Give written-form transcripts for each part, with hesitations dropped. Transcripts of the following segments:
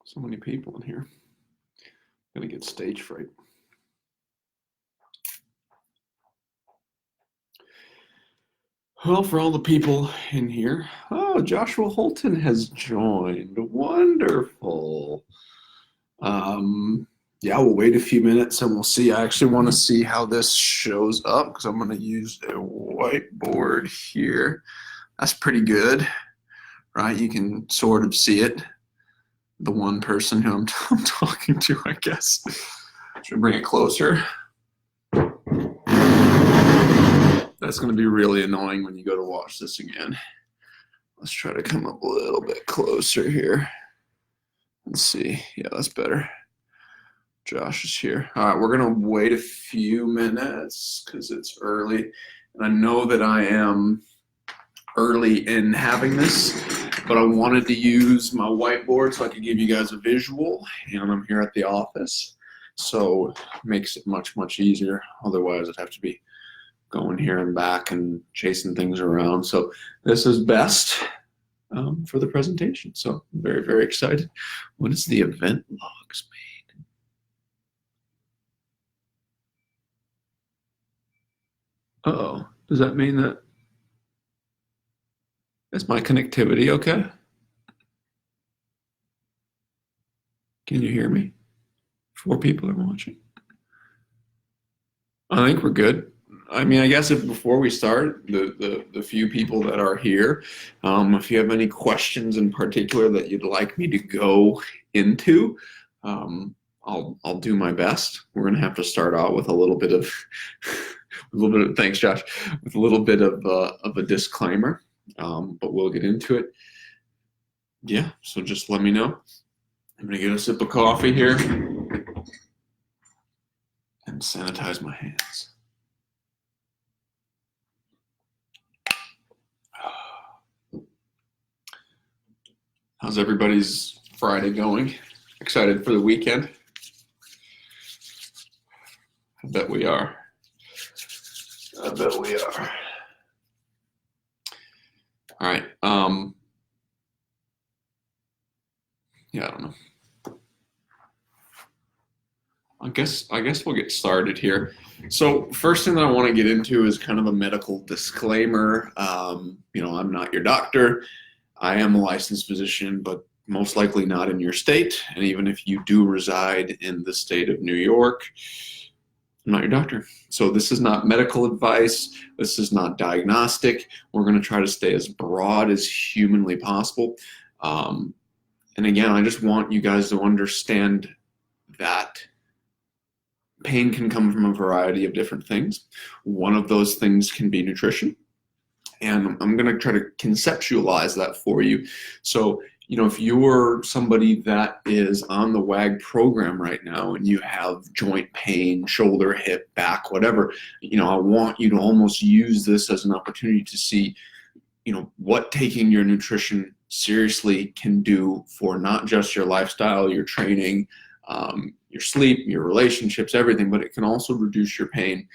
So many people in here. I'm gonna get stage fright. Well, for all the people in here, oh, Joshua Holton has joined. Wonderful. Yeah, we'll wait a few minutes and we'll see. I actually want to see how this shows up because I'm going to use a whiteboard here. That's pretty good, right? You can sort of see it. The one person who I'm talking to, I guess. Should I bring it closer? That's going to be really annoying when you go to watch this again. Let's try to come up a little bit closer here. Let's see. Yeah, that's better. Josh is here. All right, we're going to wait a few minutes because it's early. And I know that I am early in having this, but I wanted to use my whiteboard so I could give you guys a visual. And I'm here at the office, so it makes it much, much easier. Otherwise, I'd have to be going here and back and chasing things around. So this is best for the presentation. So I'm very, very excited. What is the event logs made? Uh-oh, does that mean that is my connectivity okay? Can you hear me? 4 people are watching. I think we're good. I mean, I guess if before we start, the few people that are here, if you have any questions in particular that you'd like me to go into, I'll do my best. We're gonna have to start out with a little bit of thanks, Josh, with a little bit of a disclaimer, but we'll get into it. Yeah, so just let me know. I'm gonna get a sip of coffee here and sanitize my hands. How's everybody's Friday going? Excited for the weekend? I bet we are. I bet we are. All right. Yeah, I don't know. I guess we'll get started here. So first thing that I want to get into is kind of a medical disclaimer. You know, I'm not your doctor. I am a licensed physician, but most likely not in your state. And even if you do reside in the state of New York, I'm not your doctor. So this is not medical advice. This is not diagnostic. We're going to try to stay as broad as humanly possible. And again, I just want you guys to understand that pain can come from a variety of different things. One of those things can be nutrition. And I'm going to try to conceptualize that for you. So, you know, if you're somebody that is on the WAG program right now and you have joint pain, shoulder, hip, back, whatever, you know, I want you to almost use this as an opportunity to see, you know, what taking your nutrition seriously can do for not just your lifestyle, your training, your sleep, your relationships, everything, but it can also reduce your pain,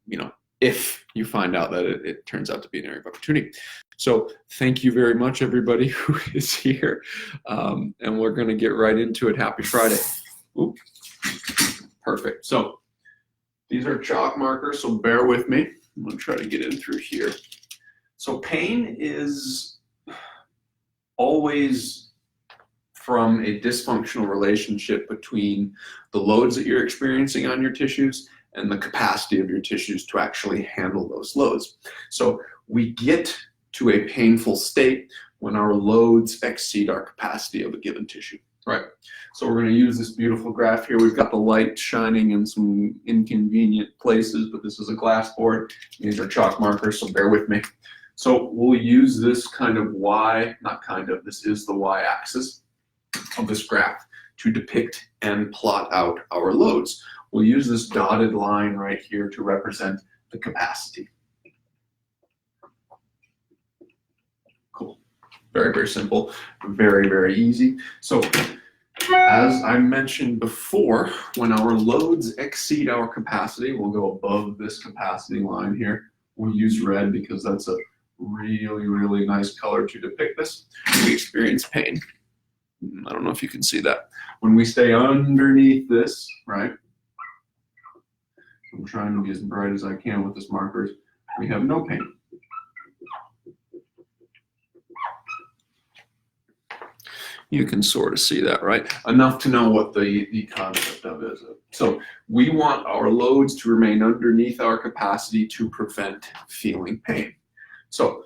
you know, if you find out that it turns out to be an area of opportunity. So thank you very much, everybody who is here. And we're going to get right into it. Happy Friday. Ooh. Perfect. So these are chalk markers, so bear with me. I'm going to try to get in through here. So pain is always from a dysfunctional relationship between the loads that you're experiencing on your tissues and the capacity of your tissues to actually handle those loads. So we get to a painful state when our loads exceed our capacity of a given tissue, right? So we're going to use this beautiful graph here. We've got the light shining in some inconvenient places, but this is a glass board. These are chalk markers, so bear with me. So we'll use this kind of this is the y-axis of this graph to depict and plot out our loads. We'll use this dotted line right here to represent the capacity. Cool. Very, very simple. Very, very easy. So as I mentioned before, when our loads exceed our capacity, we'll go above this capacity line here. We'll use red because that's a really, really nice color to depict this. We experience pain. I don't know if you can see that. When we stay underneath this, right? I'm trying to be as bright as I can with this markers. We have no pain. You can sort of see that, right? Enough to know what the concept of it is. So we want our loads to remain underneath our capacity to prevent feeling pain. So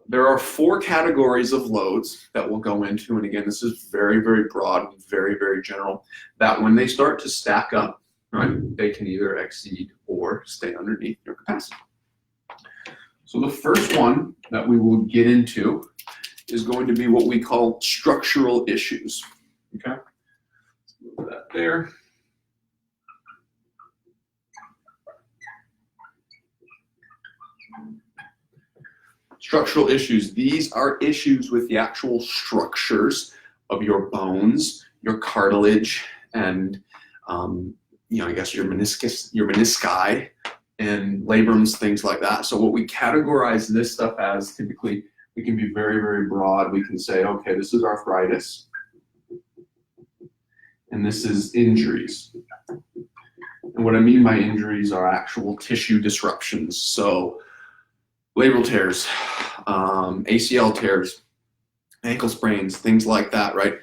there are 4 categories of loads that we'll go into, and again, this is very, very broad and very, very general, that when they start to stack up, right, they can either exceed or stay underneath your capacity. So the first one that we will get into is going to be what we call structural issues. Okay, let's move that there. Structural issues. These are issues with the actual structures of your bones, your cartilage, and I guess your meniscus, your menisci, and labrums, things like that. So what we categorize this stuff as, typically, we can be very, very broad. We can say, okay, this is arthritis, and this is injuries. And what I mean by injuries are actual tissue disruptions. So labral tears, ACL tears, ankle sprains, things like that, right?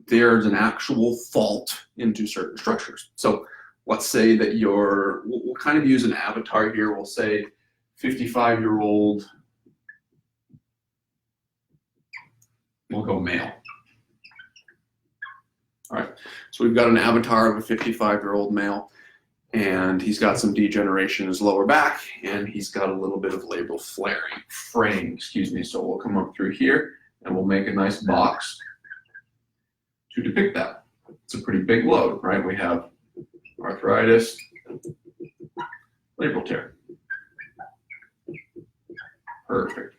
There's an actual fault into certain structures. So let's say that we'll kind of use an avatar here. We'll say 55-year-old, we'll go male. All right, so we've got an avatar of a 55-year-old male, and he's got some degeneration in his lower back, and he's got a little bit of labral fraying, excuse me. So we'll come up through here, and we'll make a nice box to depict that. It's a pretty big load, right? We have arthritis, labral tear. Perfect.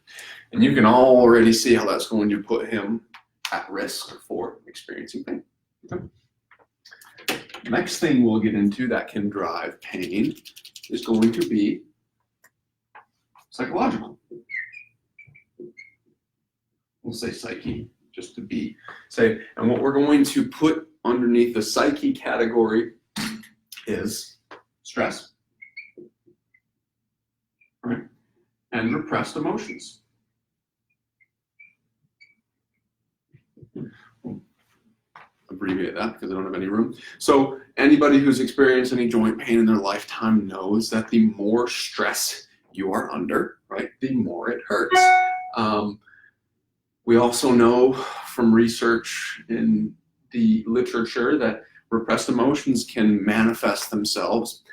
And you can already see how that's going to put him at risk for experiencing pain. Okay. Next thing we'll get into that can drive pain is going to be psychological. We'll say psyche, just to be safe. And what we're going to put underneath the psyche category is stress, right? And repressed emotions. Abbreviate that because I don't have any room. So anybody who's experienced any joint pain in their lifetime knows that the more stress you are under, right, the more it hurts. We also know from research in the literature that repressed emotions can manifest themselves.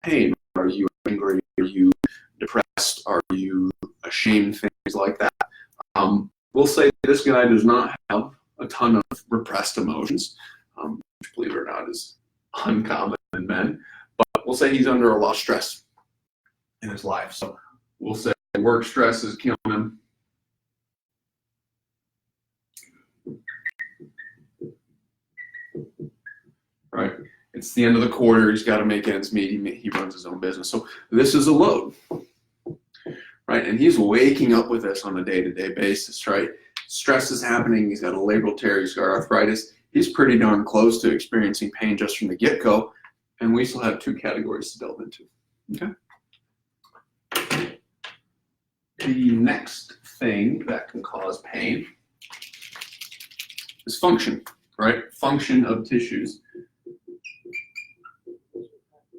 Pain. Are you angry? Are you depressed? Are you ashamed? Things like that. We'll say this guy does not have a ton of repressed emotions, which, believe it or not, is uncommon in men. But we'll say he's under a lot of stress in his life. So we'll say work stress is killing him. Right? It's the end of the quarter. He's got to make ends meet. He runs his own business. So this is a load, right? And he's waking up with this on a day-to-day basis, right? Stress is happening. He's got a labral tear. He's got arthritis. He's pretty darn close to experiencing pain just from the get-go. And we still have 2 categories to delve into. Okay. The next thing that can cause pain is function, right? Function of tissues.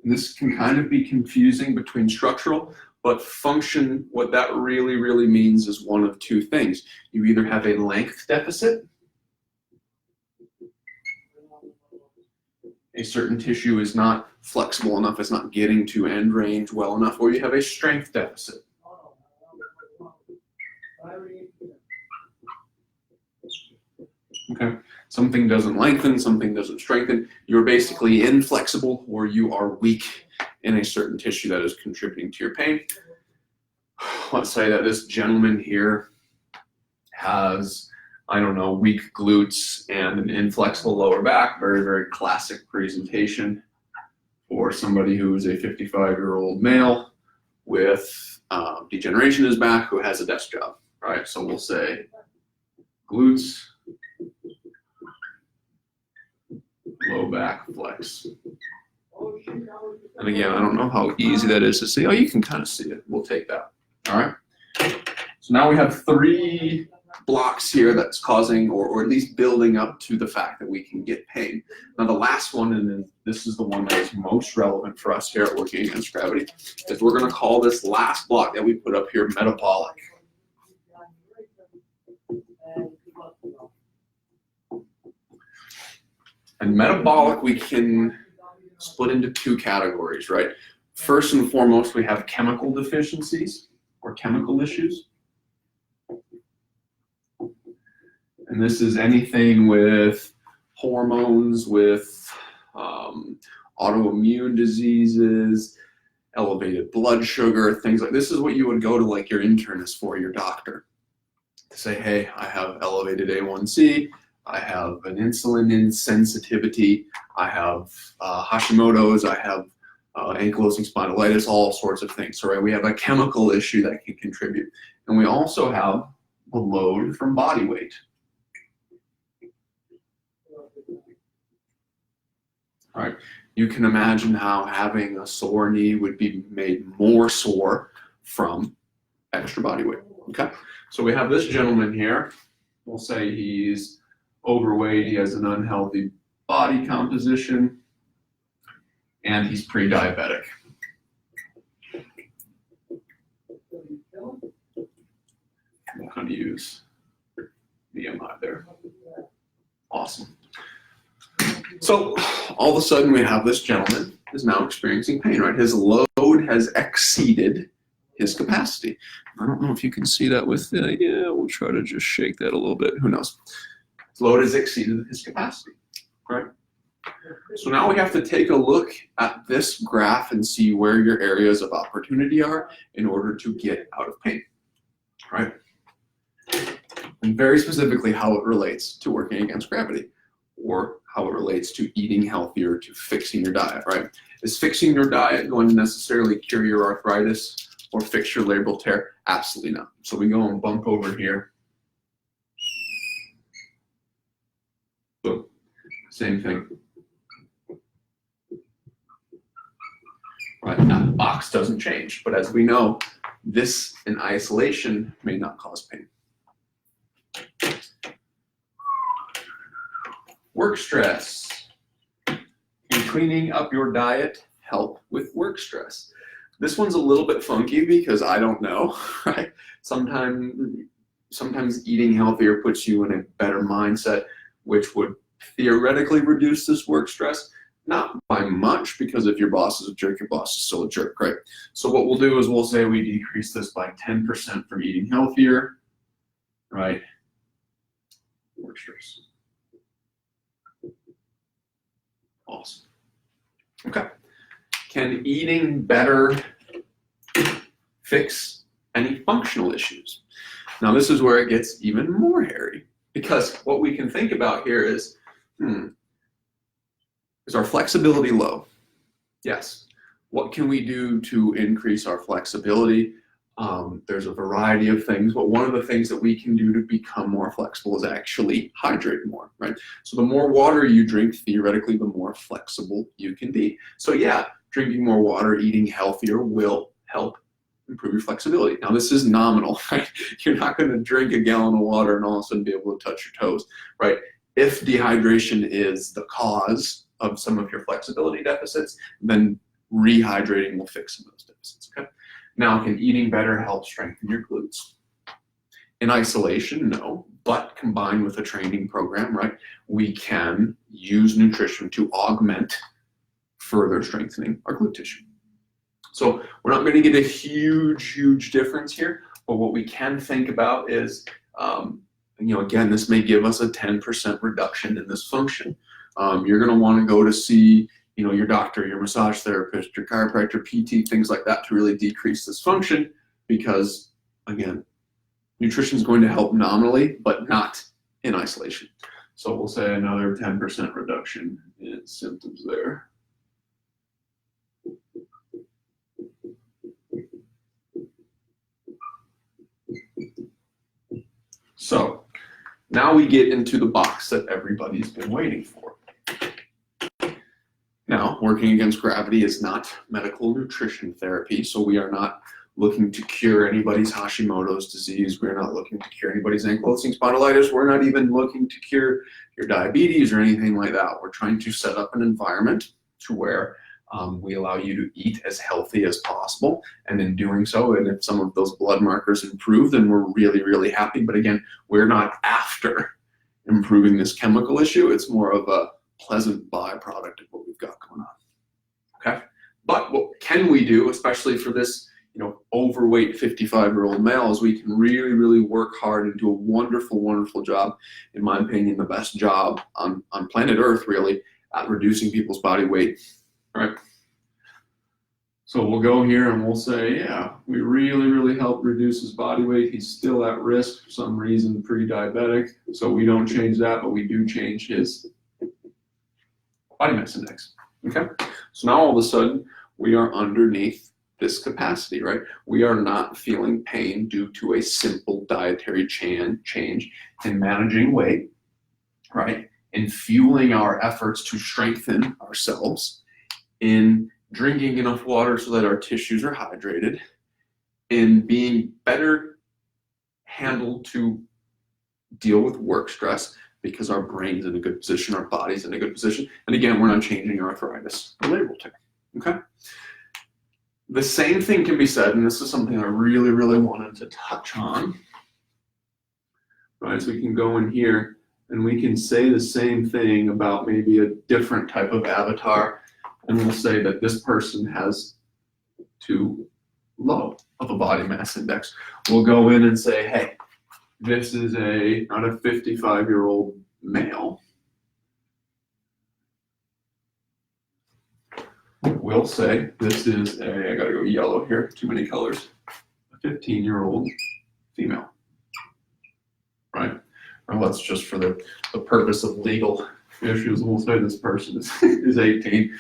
And this can kind of be confusing between structural, but function, what that really, really means is one of 2 things. You either have a length deficit, a certain tissue is not flexible enough, it's not getting to end range well enough, or you have a strength deficit. Okay, something doesn't lengthen, something doesn't strengthen. You're basically inflexible, or you are weak in a certain tissue that is contributing to your pain. Let's say that this gentleman here has, I don't know, weak glutes and an inflexible lower back. Very, very classic presentation for somebody who is a 55-year-old male with degeneration in his back who has a desk job, right? So we'll say glutes low back flex. And again, I don't know how easy that is to see. Oh, you can kind of see it. We'll take that. All right. So now we have 3 blocks here that's causing or at least building up to the fact that we can get pain. Now the last one, and then this is the one that is most relevant for us here at Working Against Gravity, is we're going to call this last block that we put up here metabolic. And metabolic we can split into 2 categories, right? First and foremost, we have chemical deficiencies or chemical issues. And this is anything with hormones, with autoimmune diseases, elevated blood sugar, things like this. Is what you would go to like your internist for, your doctor, to say, hey, I have elevated A1C, I have an insulin insensitivity, I have Hashimoto's, I have ankylosing spondylitis, all sorts of things. So right, we have a chemical issue that can contribute. And we also have the load from body weight. All right, you can imagine how having a sore knee would be made more sore from extra body weight. Okay, so we have this gentleman here. We'll say he's overweight, he has an unhealthy body composition, and he's pre-diabetic. I'm going to use BMI there. Awesome. So all of a sudden we have this gentleman is now experiencing pain, right? His load has exceeded his capacity. I don't know if you can see that with, yeah, we'll try to just shake that a little bit. Who knows? His load has exceeded his capacity, right? So now we have to take a look at this graph and see where your areas of opportunity are in order to get out of pain, right? And very specifically how it relates to working against gravity, or how it relates to eating healthier, to fixing your diet, right? Is fixing your diet going to necessarily cure your arthritis or fix your labral tear? Absolutely not. So we go and bump over here. Boom. Same thing. Right, that box doesn't change, but as we know, this in isolation may not cause pain. Work stress. Can cleaning up your diet help with work stress? This one's a little bit funky because I don't know, right? Sometimes eating healthier puts you in a better mindset, which would theoretically reduce this work stress. Not by much, because if your boss is a jerk, your boss is still a jerk, right? So what we'll do is we'll say we decrease this by 10% from eating healthier, right? Work stress. Awesome. Okay. Can eating better fix any functional issues? Now this is where it gets even more hairy, because what we can think about here is, is our flexibility low? Yes. What can we do to increase our flexibility? There's a variety of things, but one of the things that we can do to become more flexible is actually hydrate more, right? So the more water you drink, theoretically, the more flexible you can be. So yeah, drinking more water, eating healthier will help improve your flexibility. Now this is nominal, right? You're not going to drink a gallon of water and all of a sudden be able to touch your toes, right? If dehydration is the cause of some of your flexibility deficits, then rehydrating will fix some of those deficits, okay? Now, can eating better help strengthen your glutes? In isolation, no, but combined with a training program, right, we can use nutrition to augment further strengthening our glute tissue. So we're not going to get a huge difference here, but what we can think about is, again, this may give us a 10% reduction in this function. You're going to want to go to see your doctor, your massage therapist, your chiropractor, PT, things like that to really decrease this function, because again, nutrition is going to help nominally, but not in isolation. So we'll say another 10% reduction in symptoms there. So now we get into the box that everybody's been waiting for. working against gravity is not medical nutrition therapy. So we are not looking to cure anybody's Hashimoto's disease. We're not looking to cure anybody's ankylosing spondylitis. We're not even looking to cure your diabetes or anything like that. We're trying to set up an environment to where we allow you to eat as healthy as possible. And in doing so, and if some of those blood markers improve, then we're really, really happy. But again, we're not after improving this chemical issue. It's more of a pleasant byproduct of what we've got going on. Okay. But what can we do, especially for this, overweight 55-year-old male, is we can really, really work hard and do a wonderful, wonderful job, in my opinion, the best job on planet Earth, really, at reducing people's body weight. Right? So we'll go here and we'll say, yeah, we really, really help reduce his body weight. He's still at risk for some reason, pre-diabetic. So we don't change that, but we do change his body mass index. Okay? So now all of a sudden, we are underneath this capacity, right? We are not feeling pain due to a simple dietary change in managing weight, right? In fueling our efforts to strengthen ourselves, in drinking enough water so that our tissues are hydrated, in being better handled to deal with work stress because our brain's in a good position, our body's in a good position. And again, we're not changing arthritis or labral tear, okay? The same thing can be said, and this is something I really, really wanted to touch on, right? So we can go in here and we can say the same thing about maybe a different type of avatar. And we'll say that this person has too low of a body mass index. We'll go in and say, hey, this is not a 55-year-old male. We'll say this is I gotta go yellow here, too many colors, a 15-year-old female, right? Or let's just, for the purpose of legal issues, we'll say this person is 18.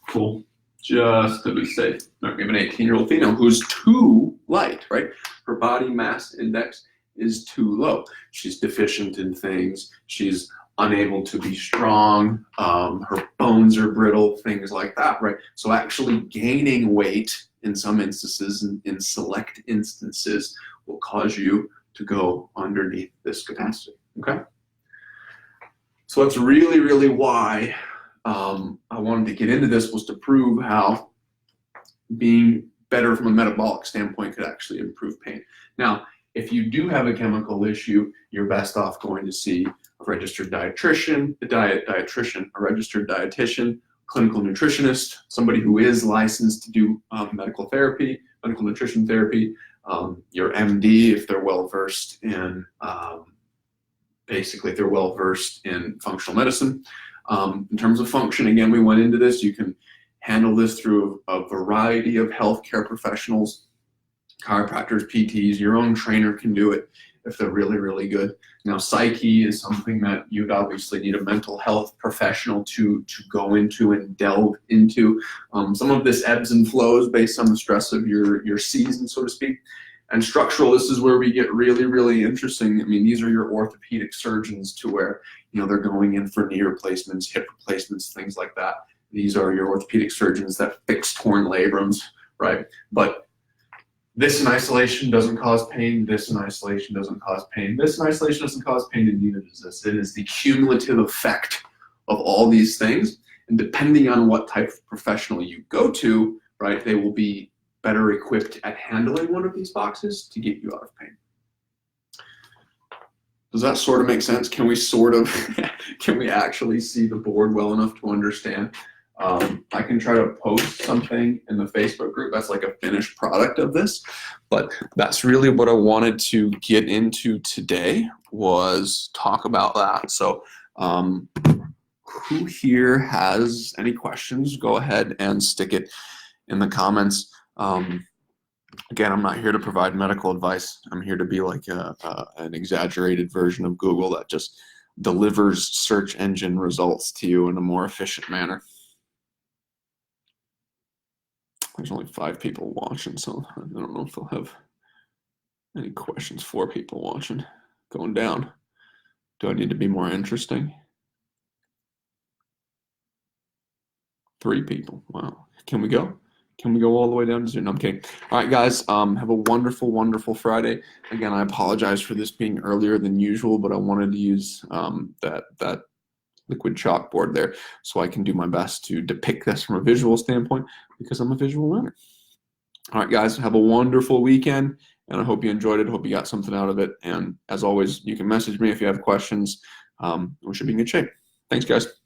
Cool. Just to be safe. Now, we have an 18-year-old female who's too light, right? Her body mass index is too low. She's deficient in things. She's unable to be strong. Her bones are brittle, things like that, right? So actually gaining weight in some instances, in select instances, will cause you to go underneath this capacity, okay? So that's really, really why I wanted to get into this, was to prove how being better from a metabolic standpoint could actually improve pain. Now, if you do have a chemical issue, you're best off going to see a registered dietitian, a registered dietitian, clinical nutritionist, somebody who is licensed to do medical nutrition therapy, your MD if they're well versed in basically if they're well versed in functional medicine. In terms of function, again, we went into this. You can handle this through a variety of healthcare professionals, chiropractors, PTs. Your own trainer can do it if they're really, really good. Now, psyche is something that you'd obviously need a mental health professional to go into and delve into. Some of this ebbs and flows based on the stress of your season, so to speak. And structural, this is where we get really, really interesting. I mean, these are your orthopedic surgeons, to where, they're going in for knee replacements, hip replacements, things like that. These are your orthopedic surgeons that fix torn labrums, right? But this in isolation doesn't cause pain. This in isolation doesn't cause pain. This in isolation doesn't cause pain, and neither does this. It is the cumulative effect of all these things. And depending on what type of professional you go to, right, they will be better equipped at handling one of these boxes to get you out of pain. Does that sort of make sense? Can we can we actually see the board well enough to understand? I can try to post something in the Facebook group that's like a finished product of this, but that's really what I wanted to get into today, was talk about that. So who here has any questions? Go ahead and stick it in the comments. Again, I'm not here to provide medical advice. I'm here to be like an exaggerated version of Google that just delivers search engine results to you in a more efficient manner. There's only 5 people watching, so I don't know if they'll have any questions. 4 people watching. Going down. Do I need to be more interesting? 3 people. Wow. Can we go? Can we go all the way down to 0? No, I'm kidding. All right, guys. Have a wonderful, wonderful Friday. Again, I apologize for this being earlier than usual, but I wanted to use that liquid chalkboard there so I can do my best to depict this from a visual standpoint because I'm a visual learner. All right, guys. Have a wonderful weekend, and I hope you enjoyed it. Hope you got something out of it. And as always, you can message me if you have questions. We should be in good shape. Thanks, guys.